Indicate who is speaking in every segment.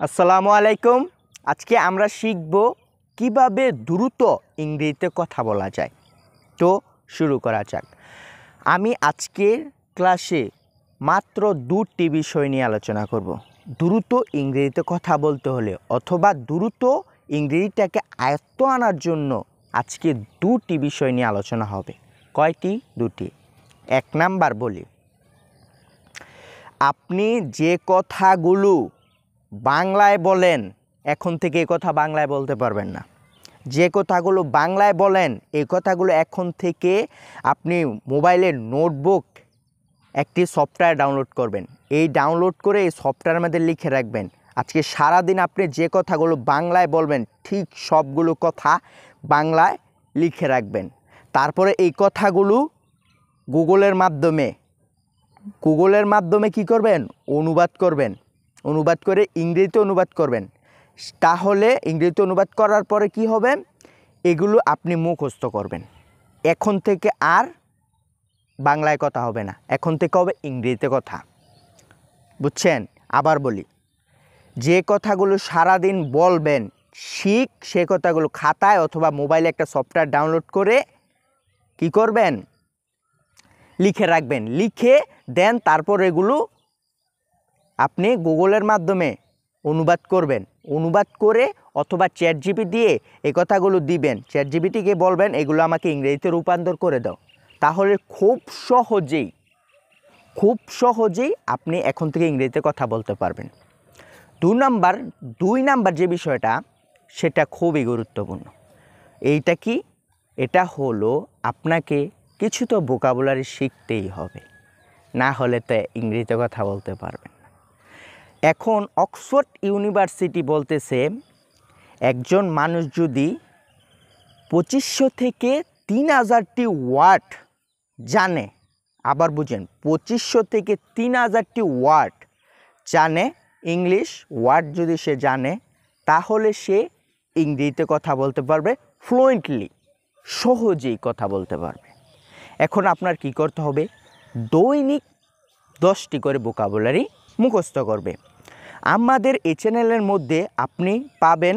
Speaker 1: আসসালামু আলাইকুম। আজকে আমরা শিখব কিভাবে দ্রুত ইংরেজিতে কথা বলা যায়। তো শুরু করা যাক। আমি আজকের ক্লাসে মাত্র দুটি বিষয় নিয়ে আলোচনা করব। দ্রুত ইংরেজিতে কথা বলতে হলে অথবা দ্রুত ইংরেজিটাকে আয়ত্ত আনার জন্য আজকে দুটি বিষয় নিয়ে আলোচনা হবে। কয়টি? দুটি। এক নাম্বার বলি, আপনি যে কথাগুলো বাংলায় বলেন এখন থেকে এই কথা বাংলায় বলতে পারবেন না। যে কথাগুলো বাংলায় বলেন এই কথাগুলো এখন থেকে আপনি মোবাইলের নোটবুক একটি সফটওয়্যার ডাউনলোড করবেন। এই ডাউনলোড করে এই সফটওয়্যারের মধ্যে লিখে রাখবেন। আজকে সারাদিন আপনি যে কথাগুলো বাংলায় বলবেন ঠিক সবগুলো কথা বাংলায় লিখে রাখবেন। তারপরে এই কথাগুলো গুগলের মাধ্যমে কি করবেন? অনুবাদ করে ইংরেজিতে অনুবাদ করবেন। তাহলে ইংরেজিতে অনুবাদ করার পরে কি হবে? এগুলো আপনি মুখস্থ করবেন। এখন থেকে আর বাংলায় কথা হবে না, এখন থেকে হবে ইংরেজিতে কথা। বুঝছেন? আবার বলি, যে কথাগুলো সারাদিন বলবেন সে কথাগুলো খাতায় অথবা মোবাইলে একটা সফটওয়্যার ডাউনলোড করে কি করবেন? লিখে রাখবেন। লিখে দেন তারপর এগুলো আপনি গুগলের মাধ্যমে অনুবাদ করবেন। অনুবাদ করে অথবা চ্যাটজিপিটি দিয়ে এই কথাগুলো দিবেন। চ্যাটজিপিটিকে বলবেন এগুলো আমাকে ইংরেজিতে রূপান্তর করে দাও। তাহলে খুব সহজেই আপনি এখন থেকে ইংরেজিতে কথা বলতে পারবেন। দুই নাম্বার যে বিষয়টা সেটা খুবই গুরুত্বপূর্ণ। এইটা কি? এটা হলো আপনাকে কিছু তো ভোকাবুলারি শিখতেই হবে, না হলে তো ইংরেজিতে কথা বলতে পারবেন না। এখন অক্সফোর্ড ইউনিভার্সিটি বলতেছে একজন মানুষ যদি 2500 থেকে 3000টি ওয়ার্ড জানে, আবার বুঝেন 2500 থেকে 3000টি ওয়ার্ড জানে, ইংলিশ ওয়ার্ড যদি সে জানে, তাহলে সে ইংরেজিতে কথা বলতে পারবে ফ্লুয়েন্টলি, সহজেই কথা বলতে পারবে। এখন আপনার কি করতে হবে? দৈনিক 10টি করে ভোকাবুলারি মুখস্থ করবে। আমাদের এই চ্যানেলের মধ্যে আপনি পাবেন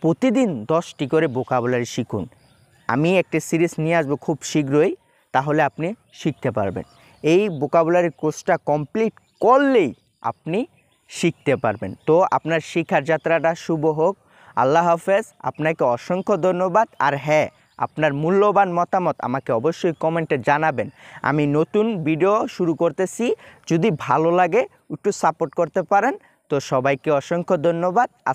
Speaker 1: প্রতিদিন 10টি করে ভোকাবুলারি শিখুন। আমি একটা সিরিজ নিয়ে আসবো খুব শীঘ্রই, তাহলে আপনি শিখতে পারবেন। এই ভোকাবুলারি কোর্সটা কমপ্লিট করলেই আপনি শিখতে পারবেন। তো আপনার শিক্ষার যাত্রাটা শুভ হোক। আল্লাহ হাফেজ। আপনাকে অসংখ্য ধন্যবাদ। আর হ্যাঁ, আপনার মূল্যবান মতামত আমাকে অবশ্যই কমেন্টে জানাবেন। আমি নতুন ভিডিও শুরু করতেছি, যদি ভালো লাগে একটু সাপোর্ট করতে পারেন। তো সবাইকে অসংখ্য ধন্যবাদ।